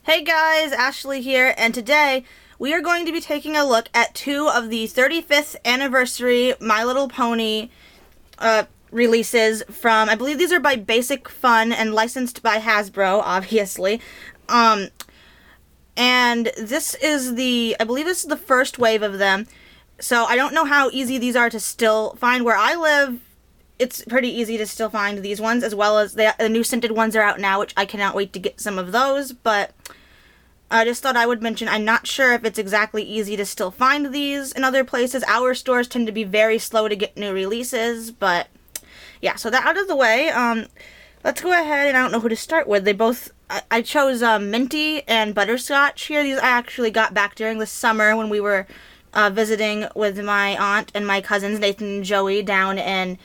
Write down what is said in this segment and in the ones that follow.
Hey guys, Ashley here, and today we are going to be taking a look at two of the 35th anniversary My Little Pony releases from, I believe these are by Basic Fun and licensed by Hasbro, obviously. And this is I believe this is the first wave of them, so I don't know how easy these are to still find. Where I live, it's pretty easy to still find these ones, as well as the new scented ones are out now, which I cannot wait to get some of those, but I just thought I would mention, I'm not sure if it's exactly easy to still find these in other places. Our stores tend to be very slow to get new releases, but yeah, so that out of the way, let's go ahead, and I don't know who to start with. I chose Minty and Butterscotch here. These I actually got back during the summer when we were visiting with my aunt and my cousins, Nathan and Joey, down in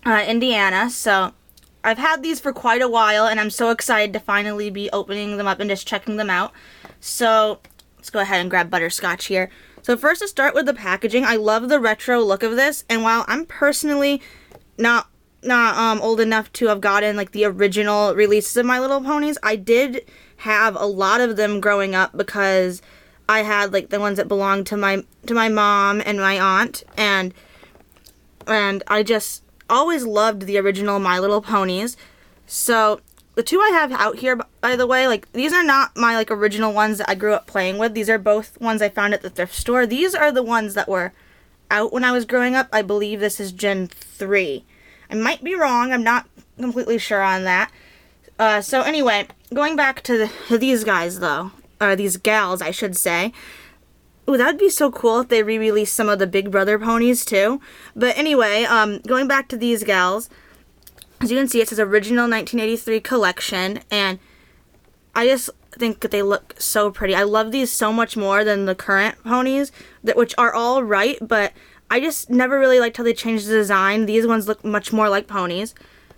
Indiana, so I've had these for quite a while, and I'm so excited to finally be opening them up and just checking them out. So let's go ahead and grab Butterscotch here. So first, to start with the packaging, I love the retro look of this, and while I'm personally not old enough to have gotten like the original releases of My Little Ponies, I did have a lot of them growing up because I had like the ones that belonged to my mom and my aunt, and I just always loved the original My Little Ponies. So the two I have out here, by the way, like these are not my like original ones that I grew up playing with. These are both ones I found at the thrift store. These are the ones that were out when I was growing up. I believe this is Gen 3. I might be wrong. I'm not completely sure on that. So anyway, going back to these guys though, or these gals I should say. Ooh, that would be so cool if they re-released some of the Big Brother ponies too. But anyway, going back to these gals, as you can see, it says original 1983 collection, and I just think that they look so pretty. I love these so much more than the current ponies, which are all right, but I just never really liked how they changed the design. These ones look much more like ponies.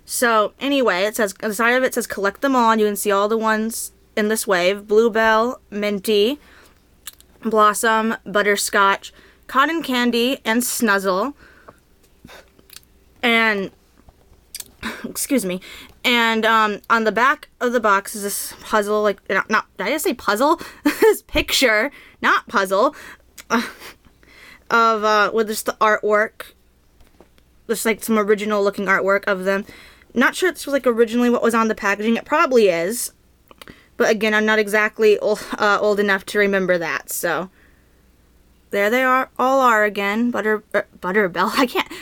So anyway, it says, on the side of it says collect them all, and you can see all the ones in this wave: Bluebell, Minty, Blossom, Butterscotch, Cotton Candy, and Snuzzle. And excuse me. And on the back of the box is this puzzle, like not did I just say puzzle? This picture, not puzzle, of with just the artwork. Just like some original looking artwork of them. Not sure if this was like originally what was on the packaging. It probably is. But again, I'm not exactly old enough to remember that, so there they all are again. Butterbell.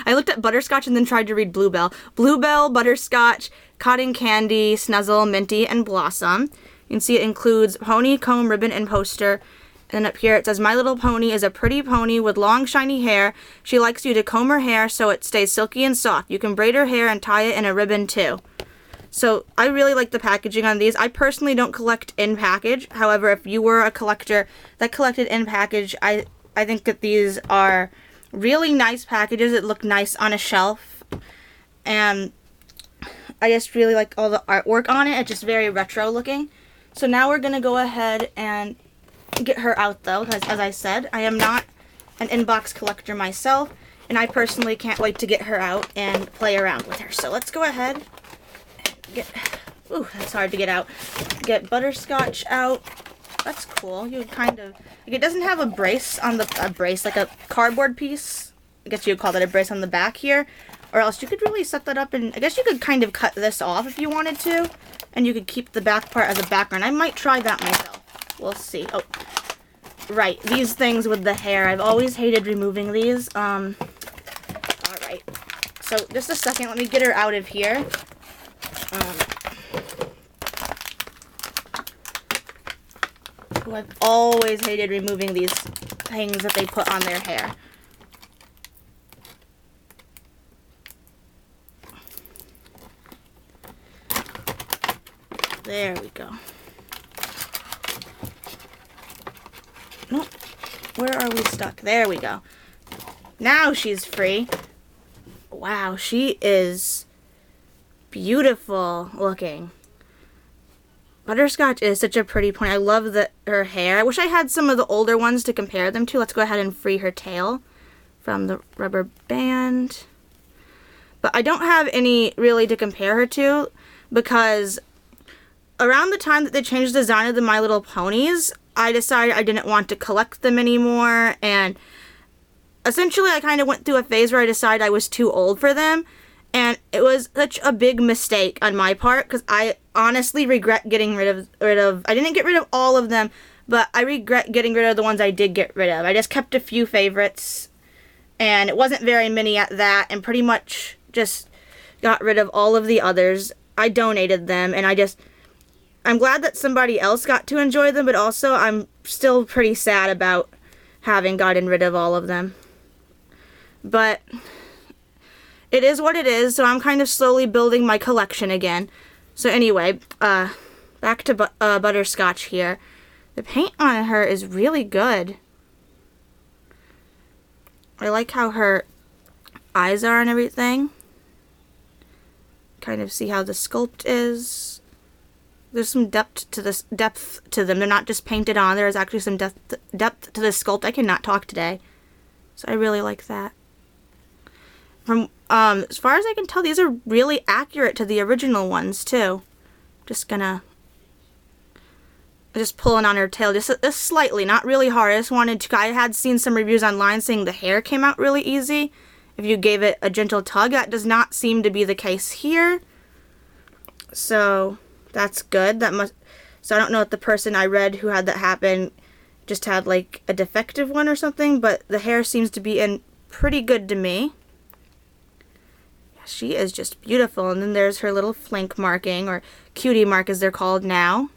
I looked at Butterscotch and then tried to read Bluebell. Bluebell, Butterscotch, Cotton Candy, Snuzzle, Minty, and Blossom. You can see it includes pony, comb, ribbon, and poster. And up here it says, My Little Pony is a pretty pony with long, shiny hair. She likes you to comb her hair so it stays silky and soft. You can braid her hair and tie it in a ribbon, too. So I really like the packaging on these. I personally don't collect in package. However, if you were a collector that collected in package, I think that these are really nice packages that look nice on a shelf. And I just really like all the artwork on it. It's just very retro looking. So now we're going to go ahead and get her out though, because as I said, I am not an inbox collector myself. And I personally can't wait to get her out and play around with her. So let's go ahead. Ooh, that's hard to get out. Get Butterscotch out. That's cool. You would kind of, like, it doesn't have a brace on like a cardboard piece. I guess you would call that a brace on the back here. Or else you could really set that up, and I guess you could kind of cut this off if you wanted to. And you could keep the back part as a background. I might try that myself. We'll see. Oh, right. These things with the hair. I've always hated removing these. Alright. So, just a second. Let me get her out of here. I've always hated removing these things that they put on their hair. There we go. Nope. Where are we stuck? There we go. Now she's free. Wow, she is beautiful looking. Butterscotch is such a pretty pony. I love her hair. I wish I had some of the older ones to compare them to. Let's go ahead and free her tail from the rubber band. But I don't have any really to compare her to because around the time that they changed the design of the My Little Ponies, I decided I didn't want to collect them anymore, and essentially I kind of went through a phase where I decided I was too old for them, and it was such a big mistake on my part, because I honestly regret getting rid of, I didn't get rid of all of them, but I regret getting rid of the ones I did get rid of. I just kept a few favorites, and it wasn't very many at that, and pretty much just got rid of all of the others. I donated them, and I'm glad that somebody else got to enjoy them, but also I'm still pretty sad about having gotten rid of all of them. But it is what it is, so I'm kind of slowly building my collection again. So anyway, back to Butterscotch here. The paint on her is really good. I like how her eyes are and everything. Kind of see how the sculpt is. There's some depth to them. They're not just painted on. There is actually some depth to the sculpt. I cannot talk today, so I really like that. From as far as I can tell, these are really accurate to the original ones too. Just pulling on her tail just slightly, not really hard. I had seen some reviews online saying the hair came out really easy if you gave it a gentle tug. That does not seem to be the case here, so that's good. So I don't know if the person I read who had that happen just had like a defective one or something, but the hair seems to be in pretty good to me. Yeah, she is just beautiful. And then there's her little flank marking, or cutie mark as they're called now.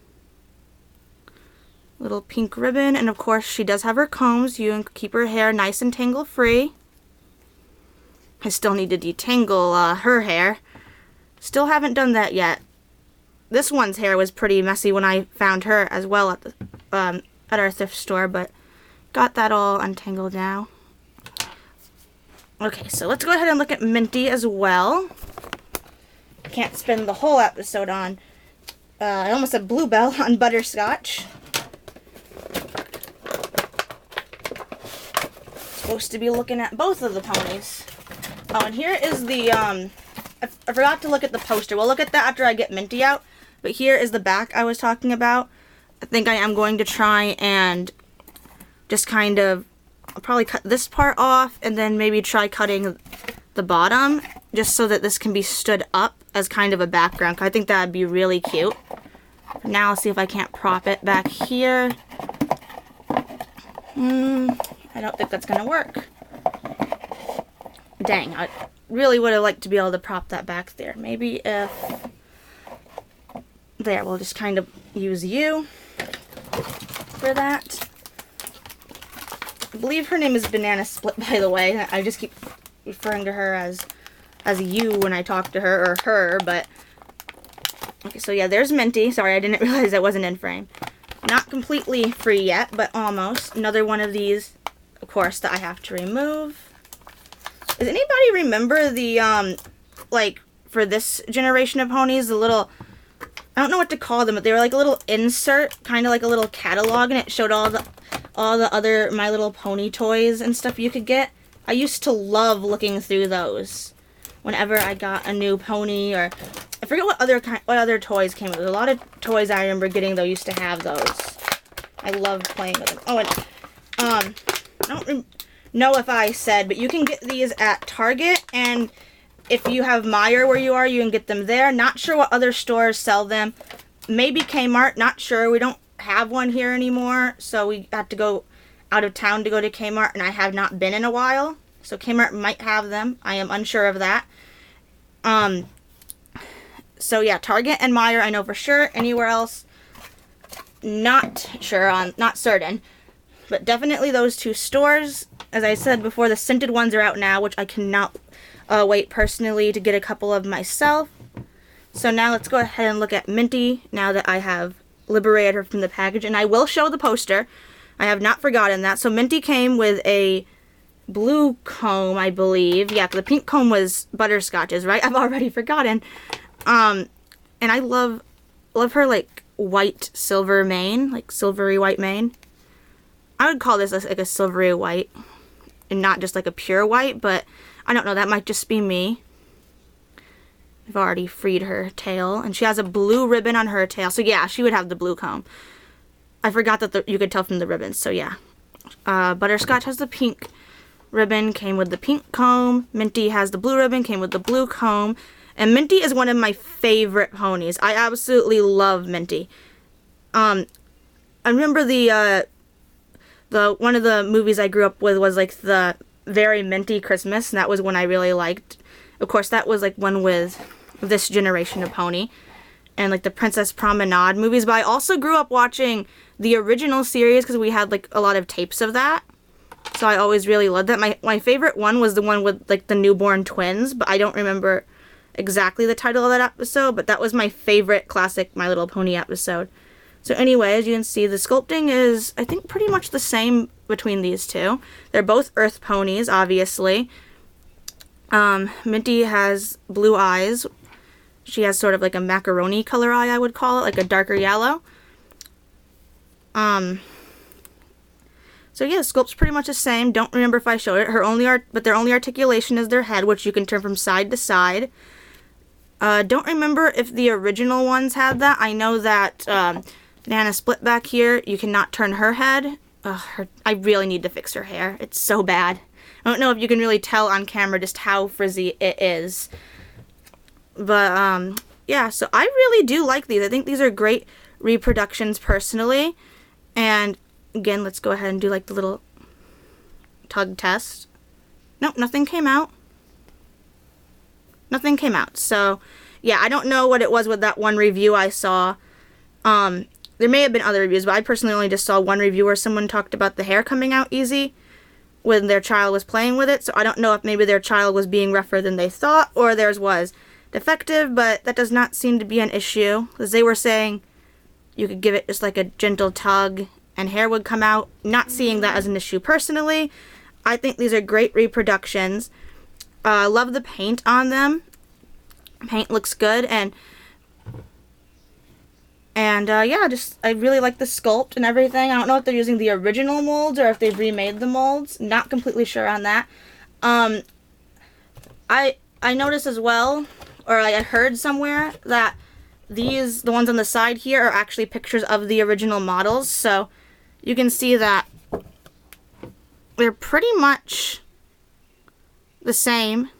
Little pink ribbon, and of course she does have her combs. You can keep her hair nice and tangle free. I still need to detangle her hair. Still haven't done that yet. This one's hair was pretty messy when I found her as well at our thrift store, but got that all untangled now. Okay, so let's go ahead and look at Minty as well. Can't spend the whole episode on, I almost said Bluebell, on Butterscotch. Supposed to be looking at both of the ponies. Oh, and here is the, I forgot to look at the poster. We'll look at that after I get Minty out. But here is the back I was talking about. I think I am going to try and just kind of, I'll probably cut this part off and then maybe try cutting the bottom just so that this can be stood up as kind of a background. 'Cause I think that would be really cute. Now I'll see if I can't prop it back here. I don't think that's going to work. Dang, I really would have liked to be able to prop that back there. Maybe if... There, we'll just kind of use you for that. I believe her name is Banana Split, by the way. I just keep referring to her as you when I talk to her, or her, but... Okay, so yeah, there's Minty. Sorry, I didn't realize I wasn't in frame. Not completely free yet, but almost. Another one of these, of course, that I have to remove. Does anybody remember the, like, for this generation of ponies, the little... I don't know what to call them, but they were like a little insert, kind of like a little catalog, and it showed all the other My Little Pony toys and stuff you could get. I used to love looking through those whenever I got a new pony, or I forget what other toys came with. A lot of toys I remember getting though used to have those. I loved playing with them. Oh, and I don't know if I said, but you can get these at Target, and if you have Meijer where you are, you can get them there. Not sure what other stores sell them. Maybe Kmart, not sure. We don't have one here anymore, so we have to go out of town to go to Kmart, and I have not been in a while. So Kmart might have them. I am unsure of that. So yeah, Target and Meijer, I know for sure. Anywhere else, not sure on, not certain. But definitely those two stores. As I said before, the scented ones are out now, which I cannot wait personally to get a couple of myself. So now let's go ahead and look at Minty now that I have liberated her from the package. And I will show the poster. I have not forgotten that. So Minty came with a blue comb, I believe. Yeah, the pink comb was Butterscotch's, right? I've already forgotten. And I love her, like, white silver mane, like silvery white mane. I would call this like a silvery white and not just like a pure white, but I don't know, that might just be me. I've already freed her tail, and she has a blue ribbon on her tail. So yeah, she would have the blue comb. I forgot that you could tell from the ribbons, so yeah. Butterscotch has the pink ribbon, came with the pink comb. Minty has the blue ribbon, came with the blue comb. And Minty is one of my favorite ponies. I absolutely love Minty. I remember the one of the movies I grew up with was like the Very Minty Christmas, and that was one I really liked. Of course, that was like one with this generation of pony, and like the Princess Promenade movies. But I also grew up watching the original series because we had like a lot of tapes of that. So I always really loved that. My favorite one was the one with like the newborn twins, but I don't remember exactly the title of that episode, but that was my favorite classic My Little Pony episode. So anyway, as you can see, the sculpting is, I think, pretty much the same between these two. They're both earth ponies, obviously. Minty has blue eyes. She has sort of like a macaroni color eye, I would call it, like a darker yellow. So yeah, the sculpt's pretty much the same. Don't remember if I showed it. But their only articulation is their head, which you can turn from side to side. Don't remember if the original ones had that. I know that Nana Split back here, you cannot turn her head. I really need to fix her hair. It's so bad. I don't know if you can really tell on camera just how frizzy it is. But yeah, so I really do like these. I think these are great reproductions personally. And again, let's go ahead and do like the little tug test. Nope, nothing came out. Nothing came out. So yeah, I don't know what it was with that one review I saw. There may have been other reviews, but I personally only just saw one review where someone talked about the hair coming out easy when their child was playing with it. So I don't know if maybe their child was being rougher than they thought or theirs was defective, but that does not seem to be an issue, because they were saying you could give it just like a gentle tug and hair would come out. Not seeing that as an issue personally. I think these are great reproductions. Love the paint on them. Paint looks good, and yeah, I really like the sculpt and everything. I don't know if they're using the original molds or if they've remade the molds. Not completely sure on that. I noticed as well, or I had heard somewhere, that the ones on the side here are actually pictures of the original models. So you can see that they're pretty much the same.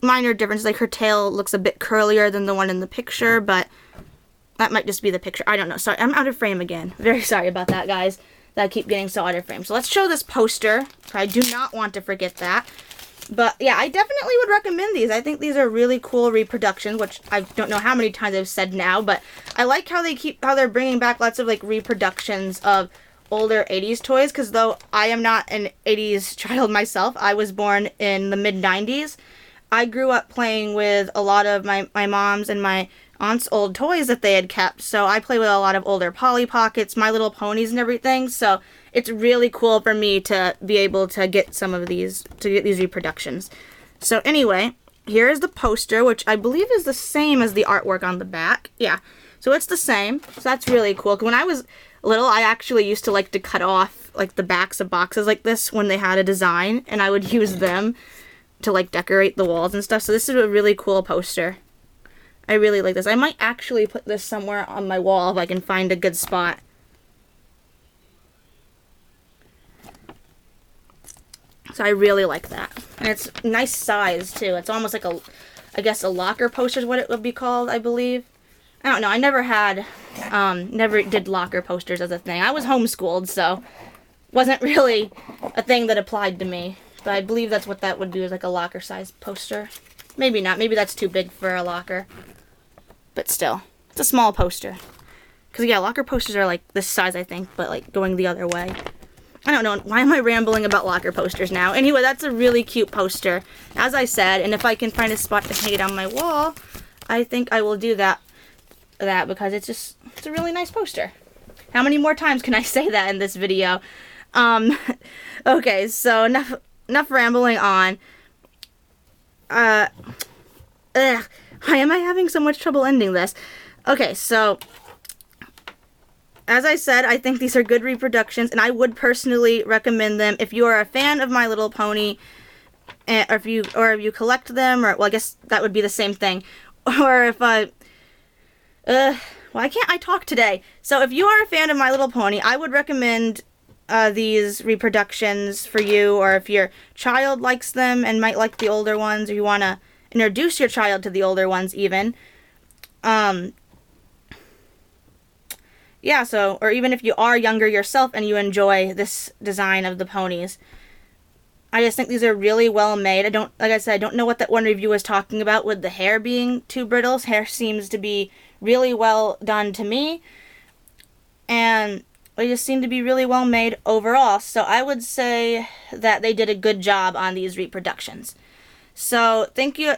Minor difference, like her tail looks a bit curlier than the one in the picture, but that might just be the picture. I don't know. Sorry, I'm out of frame again. Very sorry about that, guys, that I keep getting so out of frame. So let's show this poster. I do not want to forget that. But yeah, I definitely would recommend these. I think these are really cool reproductions, which I don't know how many times I've said now, but I like how they're bringing back lots of like reproductions of older 80s toys, because though I am not an 80s child myself, I was born in the mid-90s. I grew up playing with a lot of my mom's and my aunt's old toys that they had kept. So I play with a lot of older Polly Pockets, My Little Ponies, and everything. So it's really cool for me to be able to get some of these, to get these reproductions. So anyway, here is the poster, which I believe is the same as the artwork on the back. Yeah, so it's the same. So that's really cool. When I was little, I actually used to like to cut off like the backs of boxes like this when they had a design, and I would use them to like decorate the walls and stuff. So this is a really cool poster. I really like this. I might actually put this somewhere on my wall if I can find a good spot. So I really like that. And it's nice size too. It's almost like I guess a locker poster is what it would be called, I believe. I don't know. I never did locker posters as a thing. I was homeschooled, so wasn't really a thing that applied to me. But I believe that's what that would be, is like a locker-sized poster. Maybe not. Maybe that's too big for a locker. But still, it's a small poster. Because, yeah, locker posters are like this size, I think, but like going the other way. I don't know. Why am I rambling about locker posters now? Anyway, that's a really cute poster, as I said. And if I can find a spot to hang it on my wall, I think I will do that because it's a really nice poster. How many more times can I say that in this video? Okay, so enough rambling on. Why am I having so much trouble ending this? Okay, so as I said, I think these are good reproductions, and I would personally recommend them if you are a fan of My Little Pony and, or if you collect them, or well, I guess that would be the same thing. Or if why can't I talk today? So if you are a fan of My Little Pony, I would recommend these reproductions for you, or if your child likes them and might like the older ones, or you want to introduce your child to the older ones even. Yeah, so, or even if you are younger yourself and you enjoy this design of the ponies. I just think these are really well made. Like I said, I don't know what that one review was talking about with the hair being too brittle. Hair seems to be really well done to me. And they just seem to be really well made overall. So I would say that they did a good job on these reproductions. So thank you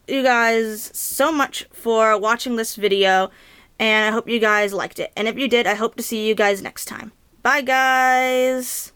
guys so much for watching this video. And I hope you guys liked it. And if you did, I hope to see you guys next time. Bye, guys!